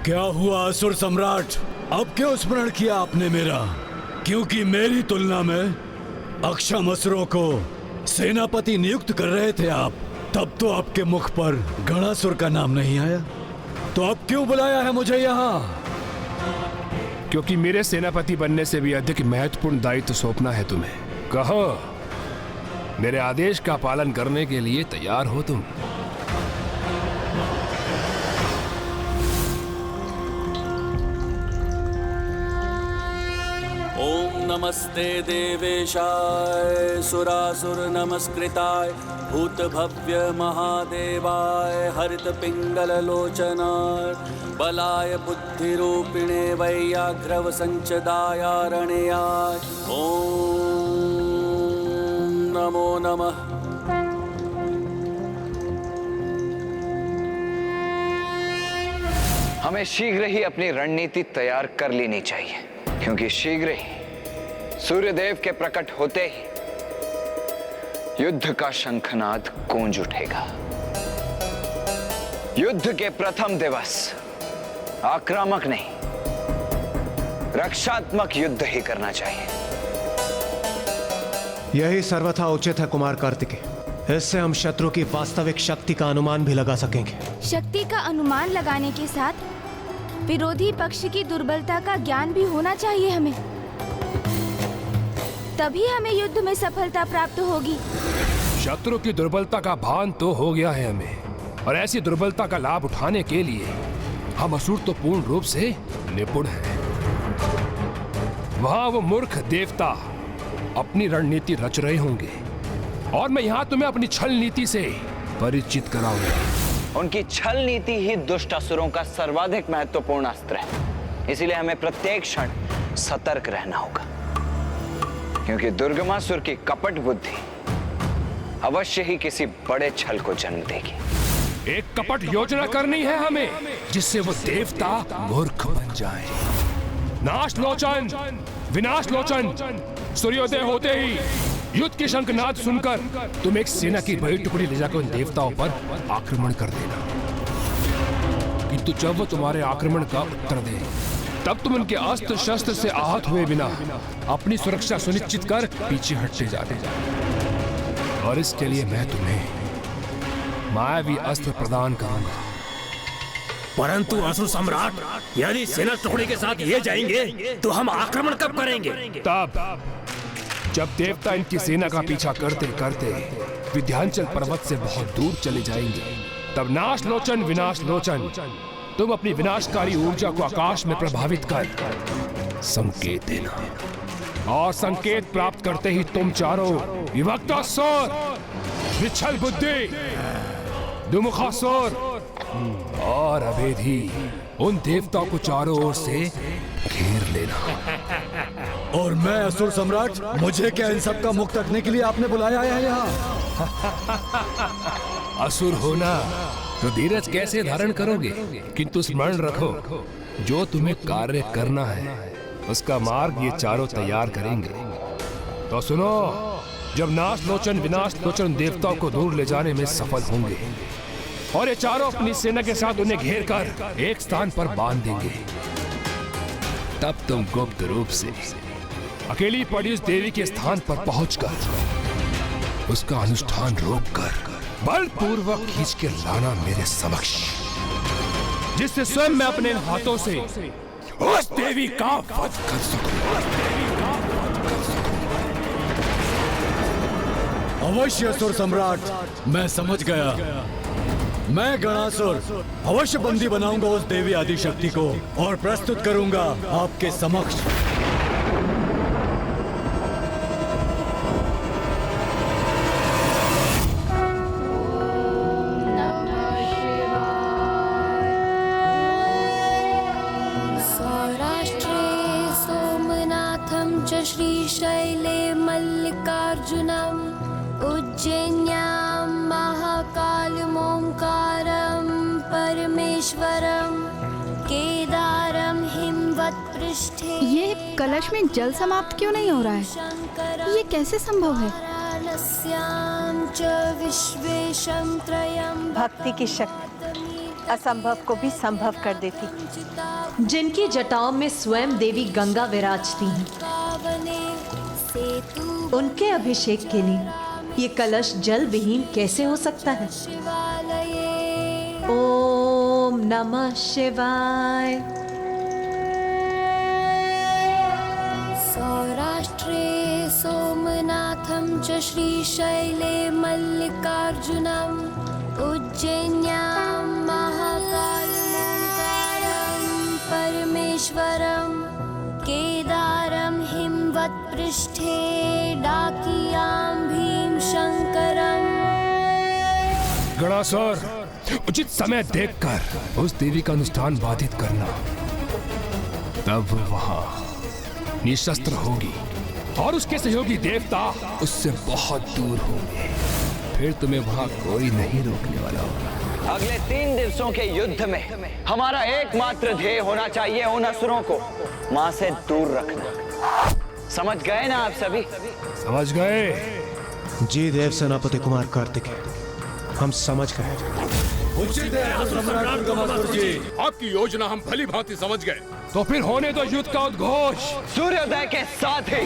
क्या हुआ असुर सम्राट? अब क्यों स्मरण किया आपने मेरा? क्योंकि मेरी तुलना में अक्षम असुरों को सेनापति नियुक्त कर रहे थे आप, तब तो आपके मुख पर गणासुर का नाम नहीं आया। तो अब क्यों बुलाया है मुझे यहाँ? क्योंकि मेरे सेनापति बनने से भी अधिक महत्वपूर्ण दायित्व सौंपना है तुम्हें। कहो, मेरे आदेश का पालन करने के लिए तैयार हो तुम? ओम नमस्ते देवेशाय सुरासुर नमस्कृताय भूत भव्य महादेवाय हरित पिंगल लोचनाय बलाय बुद्धिरूपिणे वैयाघ्रव संचदायारण्याय ओम नमो नमः। हमें शीघ्र ही अपनी रणनीति तैयार कर लेनी चाहिए, क्योंकि शीघ्र ही सूर्यदेव के प्रकट होते ही युद्ध का शंखनाद गूंज उठेगा। युद्ध के प्रथम दिवस आक्रामक नहीं, रक्षात्मक युद्ध ही करना चाहिए। यही सर्वथा उचित है कुमार कार्तिकेय। इससे हम शत्रु की वास्तविक शक्ति का अनुमान भी लगा सकेंगे। शक्ति का अनुमान लगाने के साथ विरोधी पक्ष की दुर्बलता का ज्ञान भी होना चाहिए हमें, तभी हमें युद्ध में सफलता प्राप्त होगी। शत्रु की दुर्बलता का भान तो हो गया है हमें, और ऐसी दुर्बलता का लाभ उठाने के लिए हम असुर तो पूर्ण रूप से निपुण हैं। वहां वो मूर्ख देवता अपनी रणनीति रच रहे होंगे, और मैं यहाँ तुम्हें अपनी छल नीति से परिचित कराऊंगा। उनकी छल नीति ही दुष्ट असुरों का सर्वाधिक महत्वपूर्ण अस्त्र है। इसीलिए हमें प्रत्येक क्षण सतर्क रहना होगा, क्योंकि दुर्गमासुर की कपट बुद्धि अवश्य ही किसी बड़े छल को जन्म देगी। एक कपट योजना करनी है हमें, जिससे वो देवता मूर्ख बन जाए। नाश लोचन, विनाश लोचन, सूर्योदय होते ही युद्ध के शंखनाद सुनकर तुम एक सेना की बड़ी टुकड़ी ले जाकर उन देवताओं पर आक्रमण कर देना। किंतु जब वो तुम्हारे आक्रमण का उत्तर दे, तब तुम उनके अस्त्र शस्त्र से आहत हुए बिना अपनी सुरक्षा सुनिश्चित कर पीछे हटते जाते। और इसके लिए मैं तुम्हें मायावी अस्त्र प्रदान करूंगा। परंतु असुर सम्राट, यदि सेना टुकड़ी के साथ ये जाएंगे तो हम आक्रमण कब करेंगे? तब जब देवता इनकी सेना का पीछा करते करते विंध्याचल पर्वत से बहुत दूर चले जाएंगे, तब नाश लोचन, विनाश लोचन, तुम अपनी विनाशकारी ऊर्जा को आकाश में प्रभावित कर संकेत देना, और संकेत प्राप्त करते ही तुम चारों विभक्तासुर, विच्छल बुद्धि, दुमुखासुर और अभेदी उन देवताओं को चारों ओर से घेर लेना। और मैं असुर सम्राट, मुझे क्या इन सब का मुख रखने के लिए आपने बुलाया है यहाँ? असुर होना तो धीरज कैसे धारण करोगे, किंतु स्मरण रखो, जो तुम्हें कार्य करना है उसका मार्ग ये चारों तैयार करेंगे। तो सुनो, जब नाश लोचन, विनाश लोचन देवताओं को दूर ले जाने में सफल होंगे और ये चारों अपनी सेना के साथ उन्हें घेर कर एक स्थान पर बांध देंगे, तब तुम गुप्त रूप से अकेली पड़ी उस देवी के स्थान पर पहुंचकर उसका अनुष्ठान रोककर बलपूर्वक खींच के लाना मेरे समक्ष, जिससे स्वयं मैं अपने हाथों से उस देवी का वध कर सकूं। अवश्य असुर सम्राट, मैं समझ गया। मैं गणासुर अवश्य बंदी बनाऊंगा उस देवी आदिशक्ति को और प्रस्तुत करूंगा आपके समक्ष। श्रीशैले मल्लिकार्जुनम् उज्जैन्यां महाकालमोंकारं परमेश्वरं केदारं हिमवत्पृष्ठे। ये कलश में जल समाप्त क्यों नहीं हो रहा है? ये कैसे संभव है? भक्ति की शक्ति असंभव को भी संभव कर देती। जिनकी जटाओं में स्वयं देवी गंगा विराजती हैं, उनके अभिषेक के लिए ये कलश जल विहीन कैसे हो सकता है? ओम नमः शिवाय। सौराष्ट्रे सोमनाथं च श्रीशैले मल्लिकार्जुनम् उज्जैन्यां महाकालमोङ्कारं परमेश्वरं केदारं हिमवत्पृष्ठे डाकियां भीमशंकरम्। गणासुर, उचित समय देखकर उस देवी का अनुष्ठान बाधित करना, तब वहां निशस्त्र होगी और उसके सहयोगी देवता उससे बहुत दूर होंगे। फिर तुम्हें वहां कोई नहीं रोकने वाला होगा। अगले 3 दिवसों के युद्ध में हमारा एकमात्र ध्येय होना चाहिए उन असुरों को मां से दूर रखना। समझ गए ना आप सभी? समझ गए? जी देव सेनापति कुमार कार्तिकेय, हम समझ गए। उचित है सम्राट दुर्गमासुर जी। आपकी योजना हम भली भांति समझ गए। तो फिर होने दो युद्ध का उद्घोष। सूर्योदय के साथ ही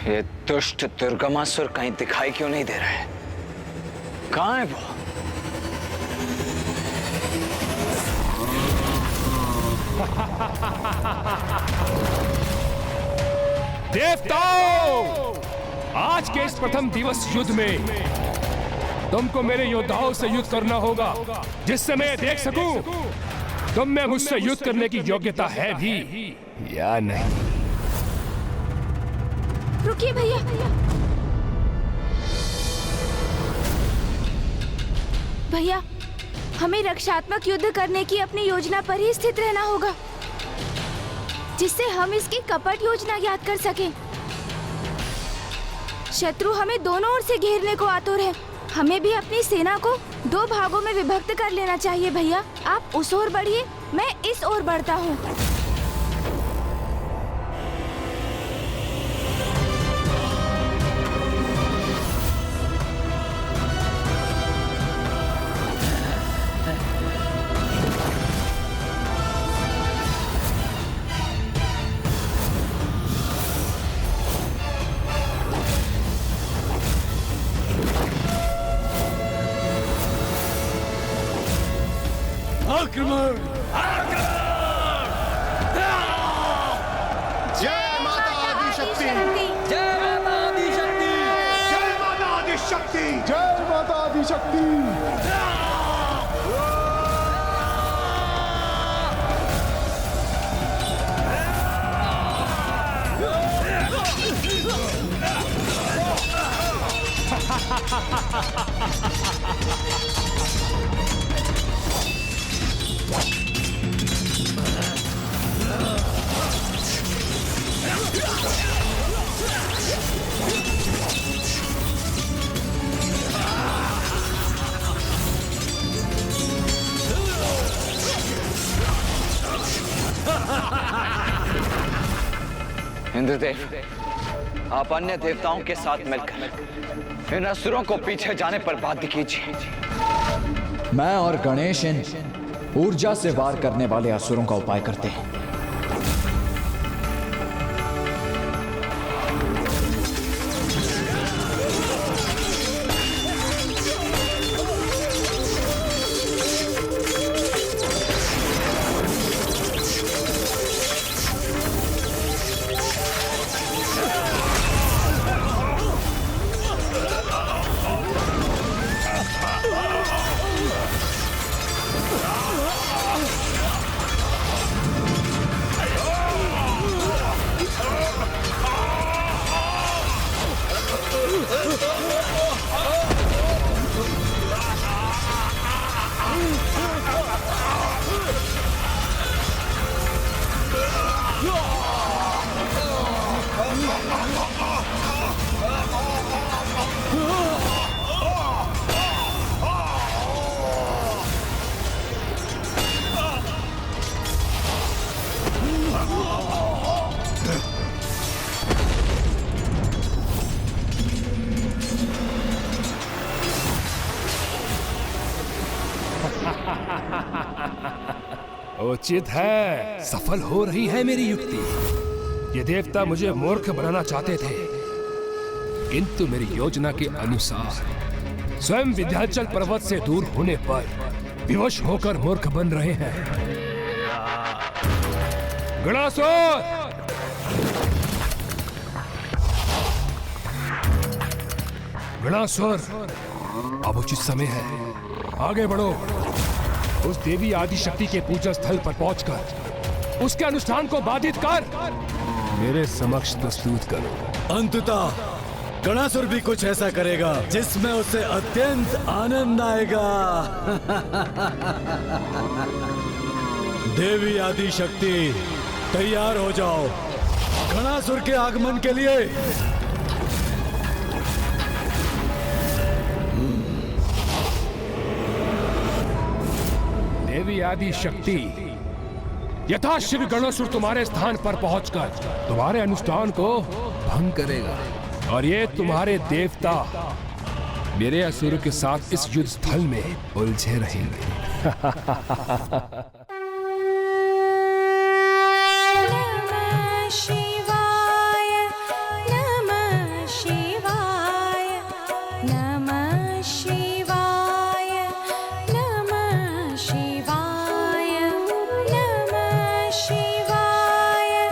ये दुष्ट दुर्गमासुर कहीं दिखाई क्यों नहीं दे रहा है? कहाँ है वो? देवताओं, आज के इस प्रथम दिवस युद्ध में तुमको मेरे योद्धाओं से युद्ध करना होगा, जिससे मैं देख सकूं तुम में मुझसे युद्ध करने की योग्यता है भी या नहीं। रुकिए भैया। भैया, हमें रक्षात्मक युद्ध करने की अपनी योजना पर ही स्थित रहना होगा, जिससे हम इसकी कपट योजना याद कर सकें। शत्रु हमें दोनों ओर से घेरने को आतुर है। हमें भी अपनी सेना को 2 भागों में विभक्त कर लेना चाहिए। भैया, आप उस ओर बढ़िए, मैं इस ओर बढ़ता हूँ। आक्रमण! जय माता आदिशक्ति! जय माता आदिशक्ति! जय माता आदिशक्ति! जय माता आदिशक्ति! इंद्रदेव, आप अन्य देवताओं के साथ मिलकर इन असुरों को पीछे जाने पर बाध्य कीजिए। मैं और गणेश इन ऊर्जा से वार करने वाले असुरों का उपाय करते हैं। उचित है, सफल हो रही है मेरी युक्ति। ये देवता मुझे मूर्ख बनाना चाहते थे, किंतु मेरी योजना के अनुसार स्वयं विंध्याचल पर्वत से दूर होने पर विवश होकर मूर्ख बन रहे हैं। गणासुर! गणासुर, अब उचित समय है, आगे बढ़ो। उस देवी आदि शक्ति के पूजा स्थल पर पहुंचकर उसके अनुष्ठान को बाधित कर मेरे समक्ष प्रस्तुत करो। अंततः गणासुर भी कुछ ऐसा करेगा जिसमें उसे अत्यंत आनंद आएगा। देवी आदि शक्ति, तैयार हो जाओ गणासुर के आगमन के लिए। देवी आदि शक्ति, यथाशीघ्र गणासुर तुम्हारे स्थान पर पहुंचकर तुम्हारे अनुष्ठान को भंग करेगा और ये तुम्हारे देवता मेरे असुर के साथ इस युद्ध स्थल में उलझे रहेंगे। नमः शिवाय, नमः शिवाय, नमः शिवाय, नमः शिवाय, नमः शिवाय, नमः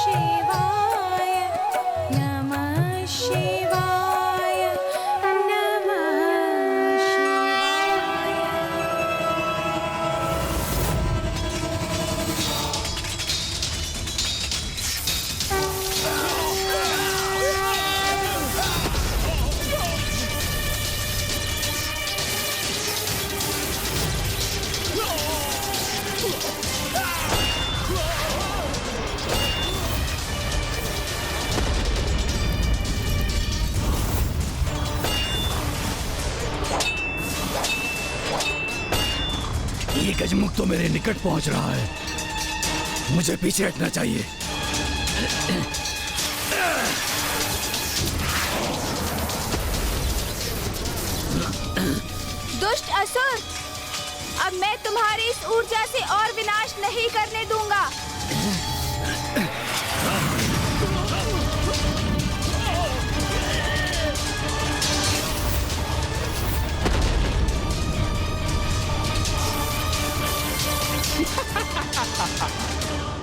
शिवाय, नमः शिवाय, नमः शिवाय। ये गजमुख तो मेरे निकट पहुंच रहा है, मुझे पीछे हटना चाहिए। दुष्ट असुर, अब मैं तुम्हारी इस ऊर्जा से और विनाश नहीं करने दूंगा।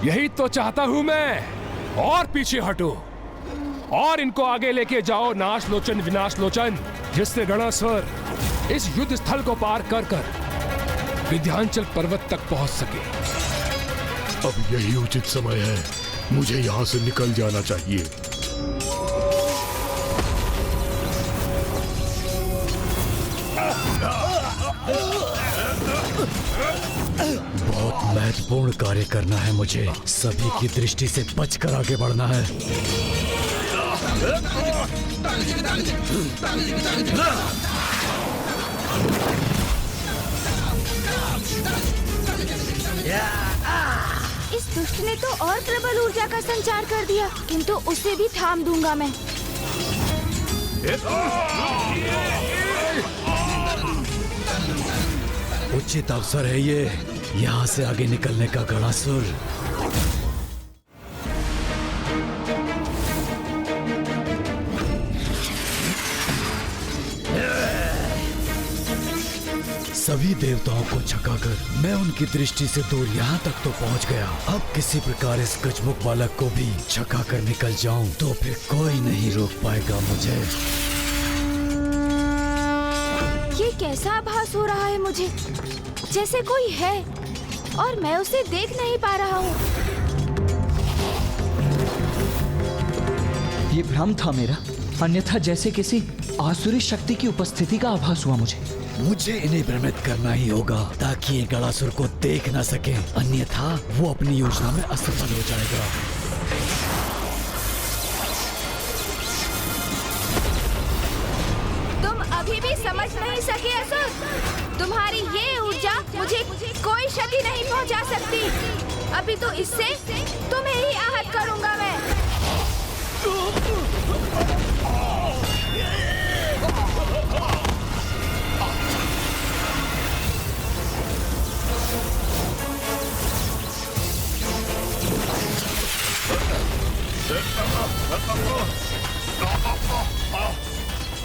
यही तो चाहता हूं मैं, और पीछे हटो और इनको आगे लेके जाओ नाश लोचन विनाश लोचन, जिससे गणासुर इस युद्ध स्थल को पार कर कर विंध्याचल पर्वत तक पहुंच सके। अब यही उचित समय है, मुझे यहाँ से निकल जाना चाहिए। बहुत महत्वपूर्ण कार्य करना है मुझे, सभी की दृष्टि से बचकर आगे बढ़ना है। इस दुष्ट ने तो और प्रबल ऊर्जा का संचार कर दिया, किंतु उसे भी थाम दूंगा मैं। उचित अवसर है ये, यहाँ से आगे निकलने का गणासुर। सभी देवताओं को छकाकर मैं उनकी दृष्टि से दूर यहाँ तक तो पहुँच गया। अब किसी प्रकार इस गजमुख बालक को भी छकाकर निकल जाऊं तो फिर कोई नहीं रोक पाएगा मुझे। ये कैसा आभास हो रहा है मुझे, जैसे कोई है और मैं उसे देख नहीं पा रहा हूँ। ये भ्रम था मेरा, अन्यथा जैसे किसी आसुरी शक्ति की उपस्थिति का आभास हुआ मुझे इन्हें भ्रमित करना ही होगा ताकि ये गणासुर को देख न सके, अन्यथा वो अपनी योजना में असफल हो जाएगा। तुम अभी भी समझ नहीं सके असुर, तुम्हारी ये ऊर्जा मुझे कोई क्षति नहीं पहुंचा सकती। अभी तो इससे तुम्हें ही आहत करूंगा मैं।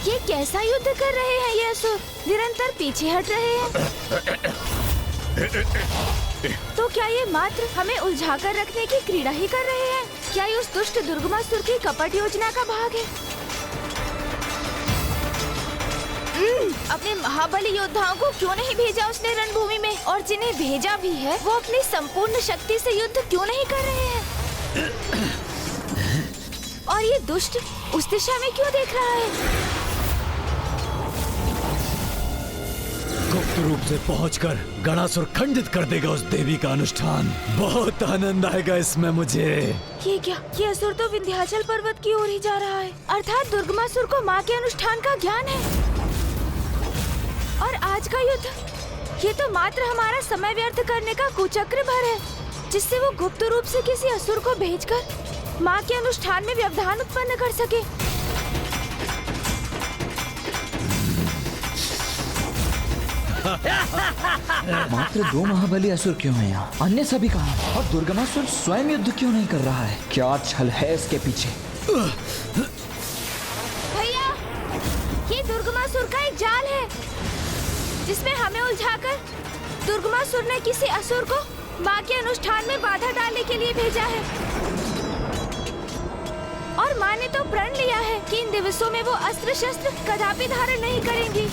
ये कैसा युद्ध कर रहे हैं ये असुर? निरंतर पीछे हट रहे हैं। तो क्या ये मात्र हमें उलझा कर रखने की क्रीड़ा ही कर रहे हैं? क्या ये उस दुष्ट दुर्गमासुर की कपट योजना का भाग है? अपने महाबली योद्धाओं को क्यों नहीं भेजा उसने रणभूमि में? और जिन्हें भेजा भी है वो अपनी संपूर्ण शक्ति से युद्ध क्यों नहीं कर रहे हैं? और ये दुष्ट उस दिशा में क्यों देख रहा है? गुप्त रूप से पहुंचकर गणासुर खंडित कर देगा उस देवी का अनुष्ठान। बहुत आनंद आएगा इसमें मुझे। ये क्या? ये असुर तो विंध्याचल पर्वत की ओर ही जा रहा है। अर्थात दुर्गमासुर को माँ के अनुष्ठान का ज्ञान है। और आज का युद्ध, ये तो मात्र हमारा समय व्यर्थ करने का कुचक्र भर है, जिससे वो गुप्त रूप से किसी असुर को भेजकर माँ के अनुष्ठान में व्यवधान उत्पन्न कर सके। मात्र 2 महाबली असुर क्यों हैं यहाँ? अन्य सभी कहाँ? और दुर्गमासुर स्वयं युद्ध क्यों नहीं कर रहा है? क्या छल है इसके पीछे? भैया, ये दुर्गमासुर का एक जाल है, जिसमें हमें उलझाकर दुर्गमासुर ने किसी असुर को माँ के अनुष्ठान में बाधा डालने के लिए भेजा है। और माँ ने तो प्रण लिया है कि इन दिवसों में वो अस्त्र शस्त्र कदापि धारण नहीं करेंगी।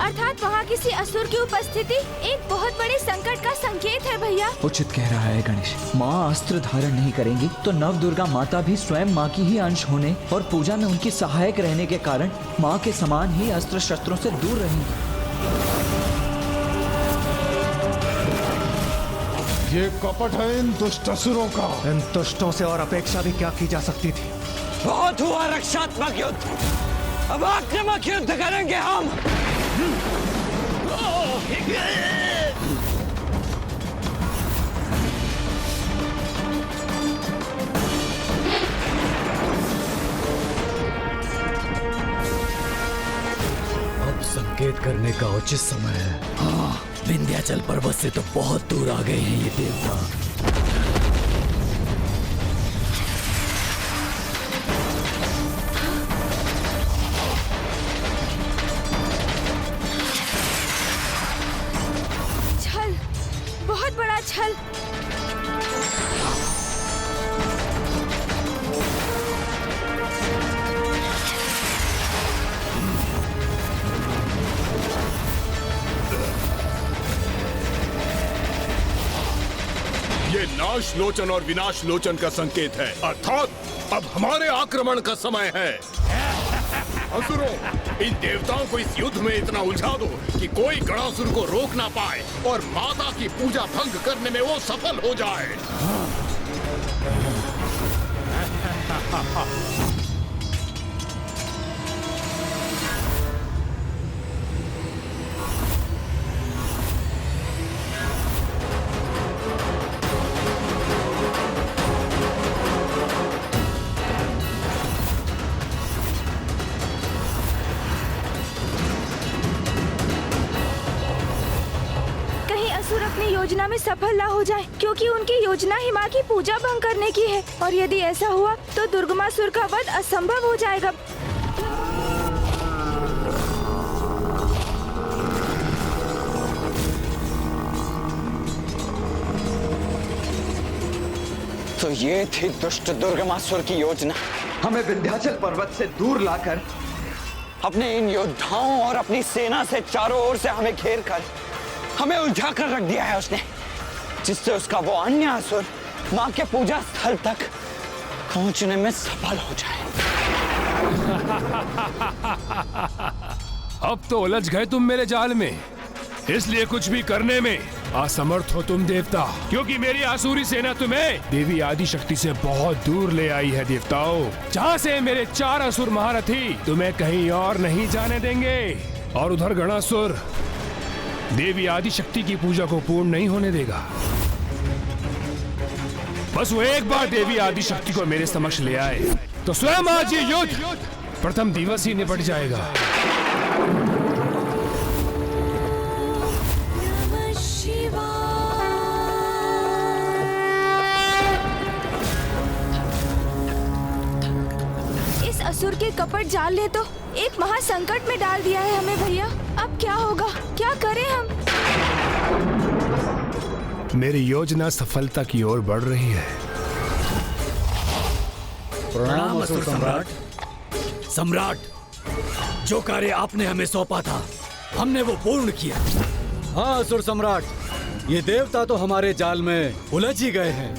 अर्थात वहाँ किसी असुर की उपस्थिति एक बहुत बड़े संकट का संकेत है भैया। उचित कह रहा है गणेश। माँ अस्त्र धारण नहीं करेंगी तो नव दुर्गा माता भी स्वयं माँ की ही अंश होने और पूजा में उनकी सहायक रहने के कारण माँ के समान ही अस्त्र शस्त्रों से दूर रहेंगी। ये कपट है इन दुष्ट असुरों का। इन दुष्टों से और अपेक्षा भी क्या की जा सकती थी? बहुत हुआ रक्षात्मक युद्ध, अब आक्रामक युद्ध करेंगे हम। अब संकेत करने का उचित समय है। हाँ, विंध्याचल पर्वत से तो बहुत दूर आ गए हैं ये देवता। छल, बहुत बड़ा छल। ये नाश लोचन और विनाश लोचन का संकेत है, अर्थात अब हमारे आक्रमण का समय है। असुरों, इन देवताओं को इस युद्ध में इतना उलझा दो कि कोई गणासुर को रोक ना पाए और माता की पूजा भंग करने में वो सफल हो जाए। असुर अपनी योजना में सफल ना हो जाए, क्योंकि उनकी योजना ही माँ की पूजा भंग करने की है। और यदि ऐसा हुआ तो दुर्गमासुर का वध असंभव हो जाएगा। तो ये थी दुष्ट दुर्गमासुर की योजना, हमें विंध्याचल पर्वत से दूर लाकर अपने इन योद्धाओं और अपनी सेना से चारों ओर से हमें घेर कर हमें उलझा कर रख दिया है उसने, जिससे उसका वो अन्य असुर माँ के पूजा स्थल तक पहुंचने में सफल हो जाए। अब तो उलझ गए तुम मेरे जाल में, इसलिए कुछ भी करने में असमर्थ हो तुम देवता, क्योंकि मेरी आसुरी सेना तुम्हें देवी आदि शक्ति से बहुत दूर ले आई है देवताओं, जहाँ से मेरे 4 असुर महारथी तुम्हें कहीं और नहीं जाने देंगे। और उधर गणासुर देवी आदि शक्ति की पूजा को पूर्ण नहीं होने देगा। बस वो एक बार देवी आदि शक्ति को मेरे समक्ष ले आए तो स्वयं आज ये युद्ध प्रथम दिवस ही निपट जाएगा। असुर के कपट जाल ने तो एक महासंकट में डाल दिया है हमें भैया। अब क्या होगा, क्या करें हम? मेरी योजना सफलता की ओर बढ़ रही है। प्रणाम असुर सम्राट। सम्राट, जो कार्य आपने हमें सौंपा था हमने वो पूर्ण किया। हाँ असुर सम्राट, ये देवता तो हमारे जाल में उलझ ही गए हैं।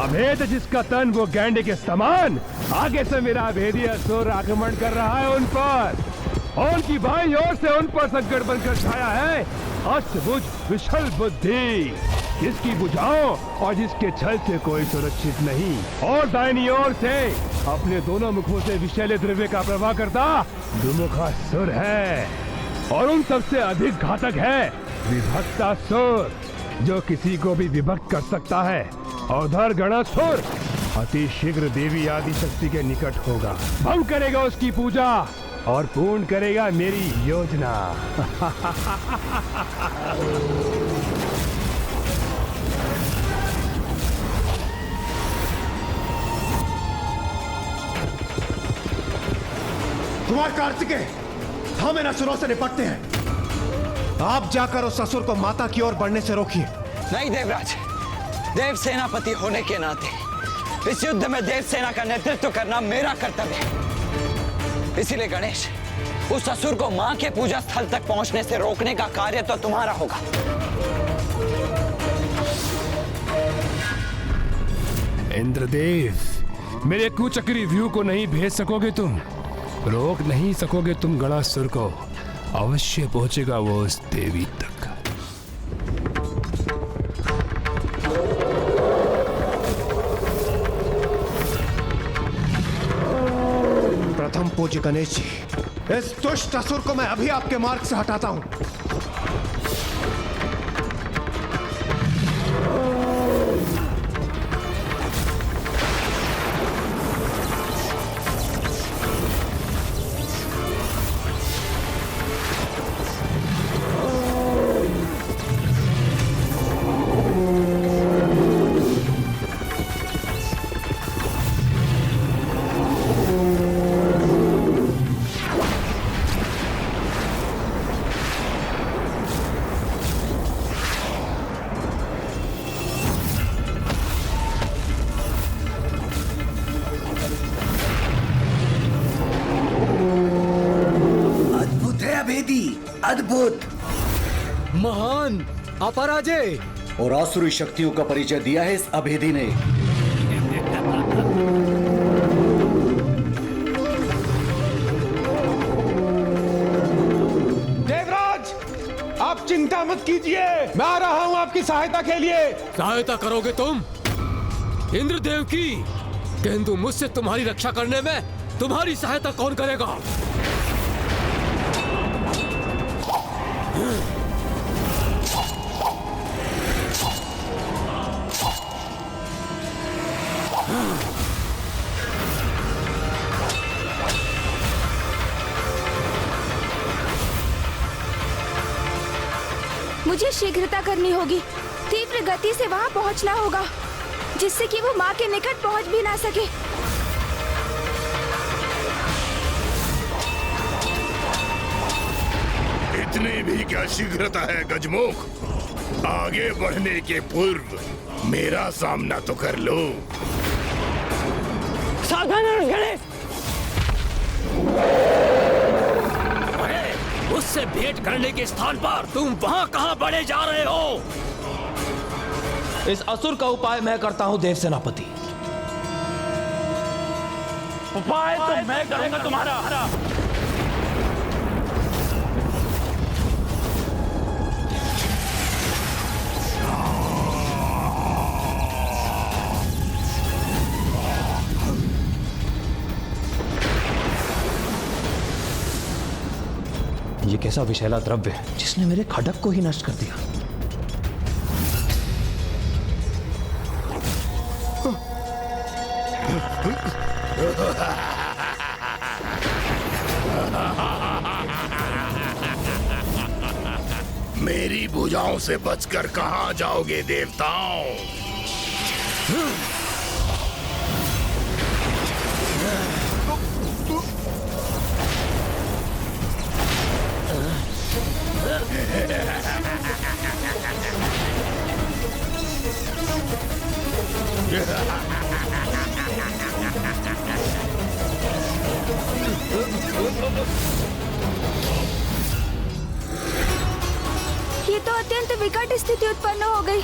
अभेद जिसका तन वो गैंडे के समान, आगे से मेरा अभेदी असुर आक्रमण कर रहा है उन पर, और उनकी बाईं ओर से उन पर संकट बनकर छाया है अष्टभुज विशाल बुद्धि, जिसकी बुझाओं और जिसके छल से कोई सुरक्षित नहीं, और दाहिनी ओर से अपने दोनों मुखों से विषैले द्रव्य का प्रवाह करता दुमुखासुर है, और उन सबसे अधिक घातक है विभक्तासुर, जो किसी को भी विभक्त कर सकता है। औधर गणासुर अति शीघ्र देवी आदि शक्ति के निकट होगा, भंग करेगा उसकी पूजा और पूर्ण करेगा मेरी योजना। कुमार कार्तिकेय, हम इन असुरों से निपटते हैं। आप जाकर उस असुर को माता की ओर बढ़ने से रोकिए। नहीं देवराज, देव सेनापति होने के नाते इस युद्ध में देव सेना का नेतृत्व करना मेरा कर्तव्य है। इसीलिए गणेश, उस असुर को मां के पूजा स्थल तक पहुंचने से रोकने का कार्य तो तुम्हारा होगा। इंद्रदेव, मेरे कुचक्री व्यू को नहीं भेज सकोगे तुम, रोक नहीं सकोगे तुम गणासुर को, अवश्य पहुंचेगा वो उस देवी तक। प्रथम पूज्य गणेश जी, इस दुष्ट असुर को मैं अभी आपके मार्ग से हटाता हूं। अद्भुत, महान, अपराजय और आसुरी शक्तियों का परिचय दिया है इस अभेदी ने। देवराज, आप चिंता मत कीजिए, मैं आ रहा हूं आपकी सहायता के लिए। सहायता करोगे तुम इंद्रदेव की, किंतु मुझसे तुम्हारी रक्षा करने में तुम्हारी सहायता कौन करेगा? मुझे शीघ्रता करनी होगी, तीव्र गति से वहां पहुंचना होगा, जिससे कि वो माँ के निकट पहुंच भी ना सके। इतनी भी क्या शीघ्रता है गजमुख? आगे बढ़ने के पूर्व मेरा सामना तो कर लो। सावधान गणेश! उससे भेंट करने के स्थान पर तुम वहां कहां बढ़े जा रहे हो? इस असुर का उपाय मैं करता हूं देव सेनापति। उपाय तो मैं करूंगा तुम्हारा। ये कैसा विषैला द्रव्य है जिसने मेरे खडक को ही नष्ट कर दिया। मेरी भुजाओं से बचकर कहां जाओगे देवताओं? विकट स्थिति उत्पन्न हो गई।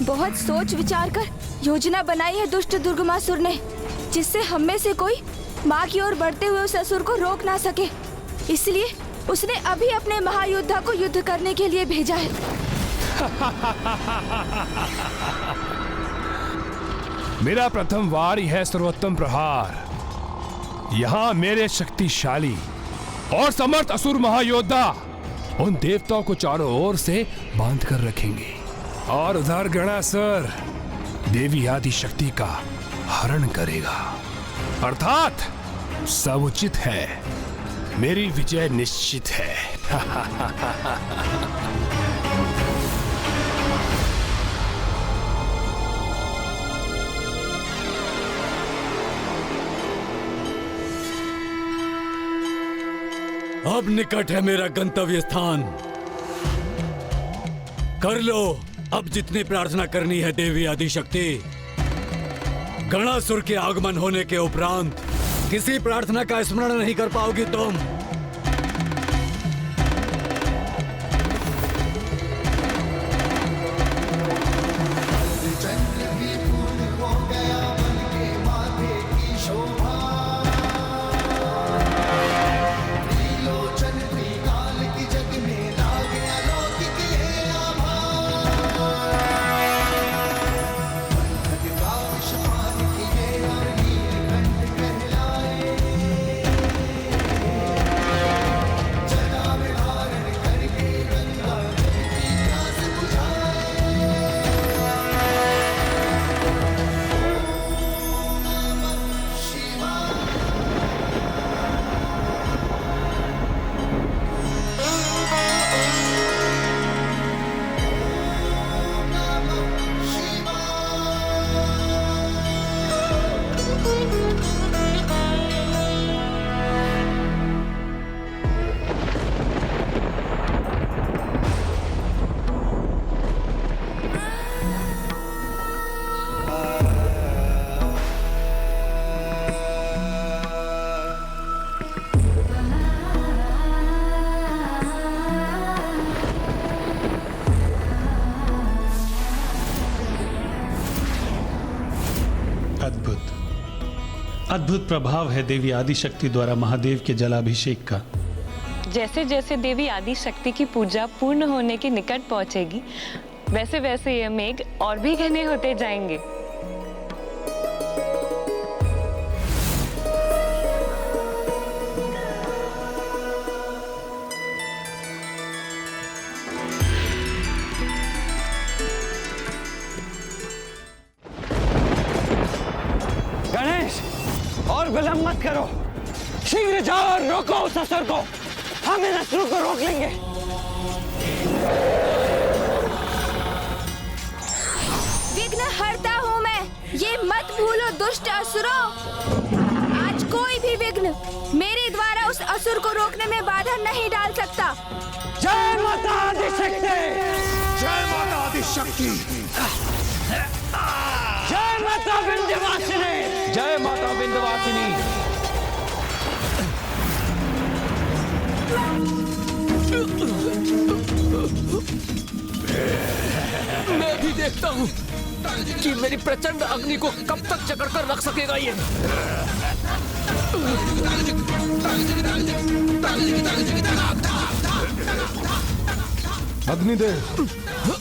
बहुत सोच विचार कर योजना बनाई है दुष्ट दुर्गमासुर ने, जिससे हम में से कोई माँ की ओर बढ़ते हुए उस असुर को रोक ना सके। इसलिए उसने अभी अपने महायोद्धा को युद्ध करने के लिए भेजा है। मेरा प्रथम वार ही है सर्वोत्तम प्रहार। यहाँ मेरे शक्तिशाली और समर्थ असुर महायोद्धा उन देवताओं को चारों ओर से बांध कर रखेंगे और उधर गणासुर देवी आदि शक्ति का हरण करेगा। अर्थात सब उचित है, मेरी विजय निश्चित है। अब निकट है मेरा गंतव्य स्थान। कर लो अब जितनी प्रार्थना करनी है देवी आदिशक्ति। गणासुर के आगमन होने के उपरांत किसी प्रार्थना का स्मरण नहीं कर पाओगी तुम। अद्भुत प्रभाव है देवी आदिशक्ति द्वारा महादेव के जलाभिषेक का। जैसे जैसे देवी आदिशक्ति की पूजा पूर्ण होने के निकट पहुंचेगी, वैसे वैसे ये मेघ और भी घने होते जाएंगे। और विलंब मत करो, शीघ्र जाओ और रोको उस असुर को। हम इन असुरों को रोक लेंगे। विघ्न हरता हूँ मैं, ये मत भूलो दुष्ट असुरों। आज कोई भी विघ्न मेरे द्वारा उस असुर को रोकने में बाधा नहीं डाल सकता। जय माता आदिशक्ति! जय माता आदिशक्ति! जय माता विंध्यवासिनी! जय माता विंध्यवासिनी! मैं भी देखता हूँ कि मेरी प्रचंड अग्नि को कब तक जकड़ कर रख सकेगा ये। अग्निदेव,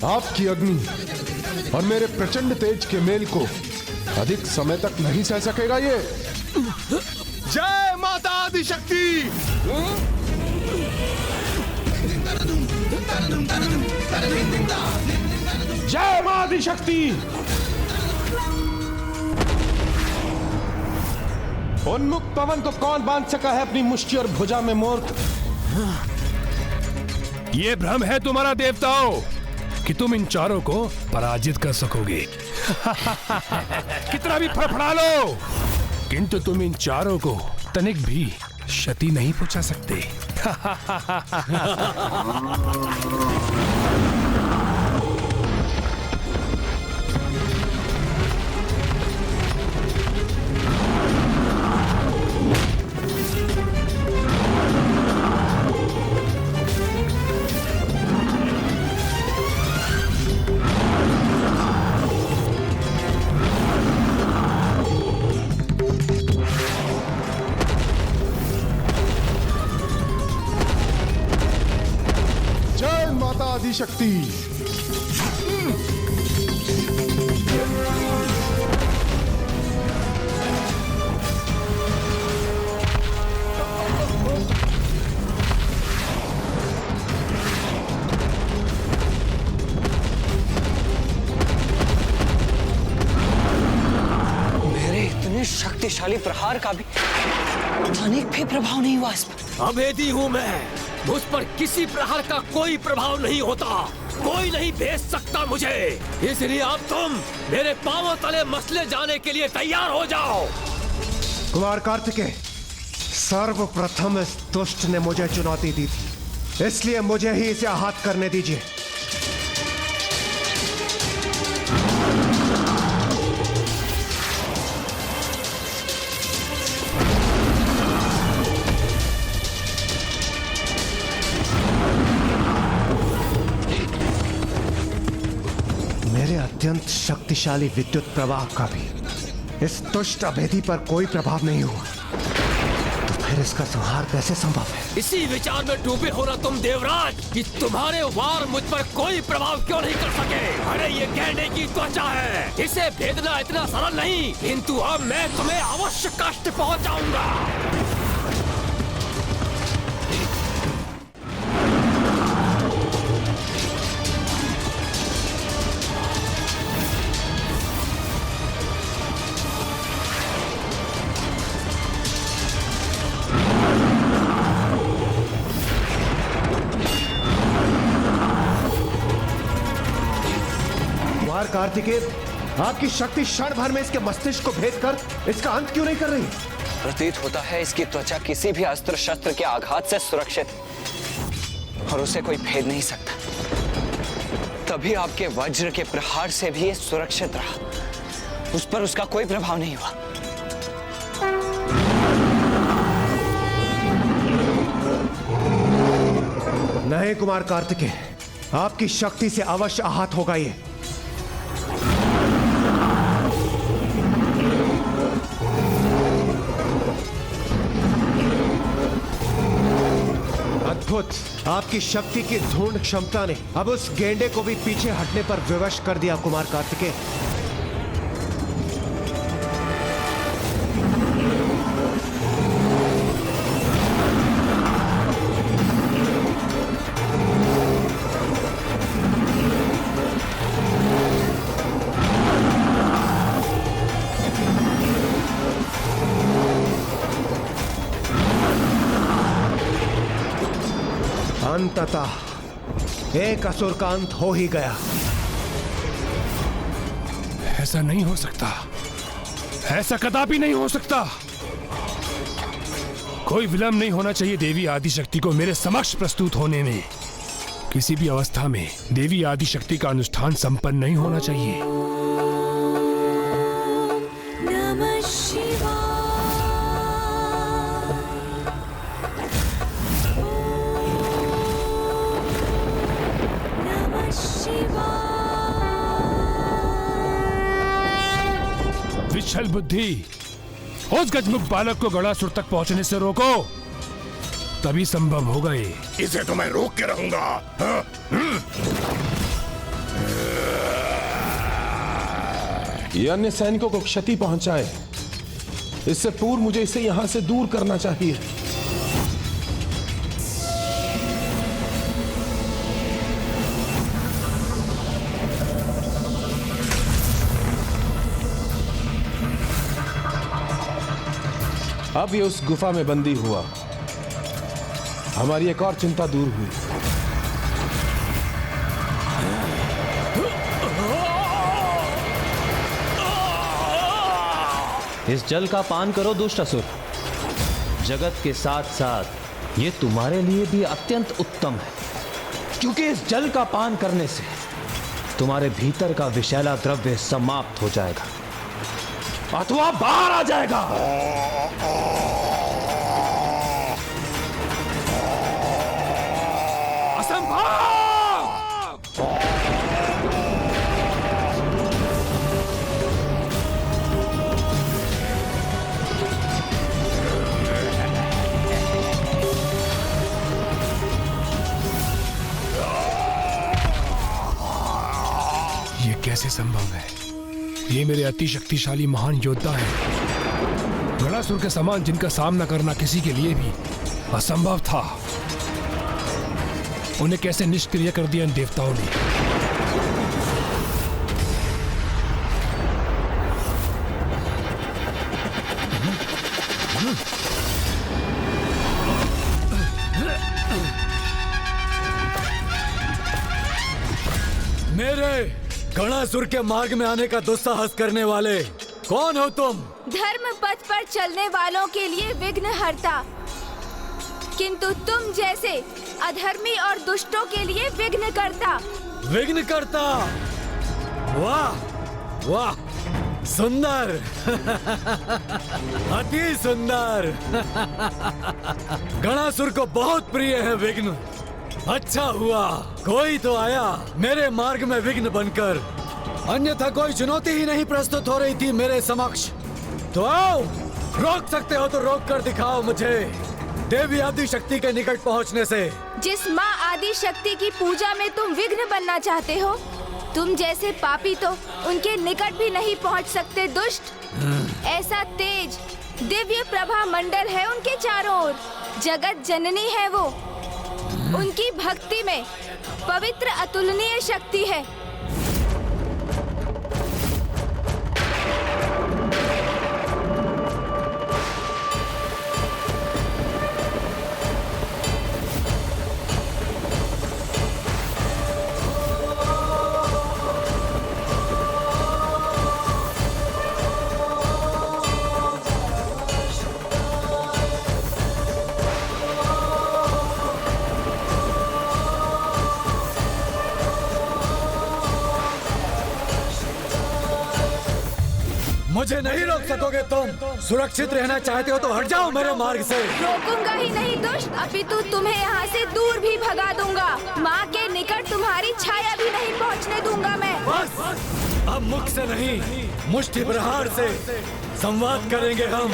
आपकी अग्नि और मेरे प्रचंड तेज के मेल को अधिक समय तक नहीं सह सकेगा ये। जय माता आदिशक्ति! जय मां आदिशक्ति! उन्मुख पवन को कौन बांध सका है अपनी मुष्टि और भुजा में मूर्ख? ये भ्रम है तुम्हारा देवताओं कि तुम इन चारों को पराजित कर सकोगे। कितना भी फड़फड़ा लो, किंतु तुम इन चारों को तनिक भी क्षति नहीं पहुंचा सकते। जय माता आदिशक्ति। मेरे इतने शक्तिशाली प्रहार का भी तनिक भी प्रभाव नहीं हुआ इस पर। अभेदी हूँ मैं, मुझ पर किसी प्रहार का कोई प्रभाव नहीं होता, कोई नहीं भेज सकता मुझे। इसलिए अब तुम मेरे पांवों तले मसले जाने के लिए तैयार हो जाओ। कुमार कार्तिकेय, सर्वप्रथम इस दुष्ट ने मुझे चुनौती दी थी, इसलिए मुझे ही इसे आहत करने दीजिए। मेरे अत्यंत शक्तिशाली विद्युत प्रवाह का भी इस दुष्ट अभेदी पर कोई प्रभाव नहीं हुआ, तो फिर इसका संहार कैसे संभव है? इसी विचार में डूबे हो ना तुम देवराज कि तुम्हारे वार मुझ पर कोई प्रभाव क्यों नहीं कर सके। अरे ये गैंडे की त्वचा है, इसे भेदना इतना सरल नहीं, किंतु अब मैं तुम्हें अवश्य कष्ट पहुंचाऊंगा। कुमार कार्तिकेय, आपकी शक्ति क्षण भर में इसके मस्तिष्क को भेद कर इसका अंत क्यों नहीं कर रही? प्रतीत होता है इसकी त्वचा किसी भी अस्त्र शस्त्र के आघात से सुरक्षित है और उसे कोई भेद नहीं सकता। तभी आपके वज्र के प्रहार से भी ये सुरक्षित रहा, उस पर उसका कोई प्रभाव नहीं हुआ। नहीं कुमार कार्तिकेय, आपकी शक्ति से अवश्य आहत होगा ये। अद्भुत, आपकी शक्ति की धूर्ण क्षमता ने अब उस गेंडे को भी पीछे हटने पर विवश कर दिया कुमार कार्तिकेय। अंततः एक असुर का अंत हो ही गया। ऐसा नहीं हो सकता, ऐसा कदापि नहीं हो सकता। कोई विलंब नहीं होना चाहिए देवी आदिशक्ति को मेरे समक्ष प्रस्तुत होने में। किसी भी अवस्था में देवी आदिशक्ति का अनुष्ठान संपन्न नहीं होना चाहिए। नमः शिवाय। विछल बुद्धि, उस गजमुख बालक को गड़ासुर तक पहुंचने से रोको, तभी संभव होगा ये। इसे तो मैं रोक के रहूंगा। हाँ? ये अन्य सैनिकों को क्षति पहुंचाए, इससे पूर्व मुझे इसे यहां से दूर करना चाहिए। अब ये उस गुफा में बंदी हुआ, हमारी एक और चिंता दूर हुई। इस जल का पान करो दुष्ट असुर। जगत के साथ साथ ये तुम्हारे लिए भी अत्यंत उत्तम है, क्योंकि इस जल का पान करने से तुम्हारे भीतर का विषैला द्रव्य समाप्त हो जाएगा अथवा बाहर आ जाएगा। ये कैसे संभव है? ये मेरे अति शक्तिशाली महान योद्धा हैं, गणासुर के समान, जिनका सामना करना किसी के लिए भी असंभव था। उन्हें कैसे निष्क्रिय कर दिया इन देवताओं ने? मेरे गणासुर के मार्ग में आने का दुस्साहस करने वाले कौन हो तुम? धर्म पथ पर चलने वालों के लिए विघ्नहर्ता, किंतु तुम जैसे अधर्मी और दुष्टों के लिए विघ्नकर्ता। विघ्नकर्ता? वाह वाह, सुंदर अति सुंदर। गणासुर को बहुत प्रिय है विघ्न। अच्छा हुआ कोई तो आया मेरे मार्ग में विघ्न बनकर, अन्यथा कोई चुनौती ही नहीं प्रस्तुत हो रही थी मेरे समक्ष। तो आओ, रोक सकते हो तो रोक कर दिखाओ मुझे देवी आदि शक्ति के निकट पहुंचने से। जिस माँ आदि शक्ति की पूजा में तुम विघ्न बनना चाहते हो, तुम जैसे पापी तो उनके निकट भी नहीं पहुंच सकते दुष्ट। ऐसा तेज दिव्य प्रभा मंडल है उनके चारों ओर, जगत जननी है वो। उनकी भक्ति में पवित्र अतुलनीय शक्ति है। मुझे नहीं रोक सकोगे तुम। सुरक्षित रहना चाहते हो तो हट जाओ मेरे मार्ग से। रोकूंगा ही नहीं दुष्ट, अपितु तुम्हें यहाँ से दूर भी भगा दूंगा। माँ के निकट तुम्हारी छाया भी नहीं पहुँचने दूंगा मैं। बस, अब मुख से नहीं मुष्टि प्रहार से संवाद करेंगे हम।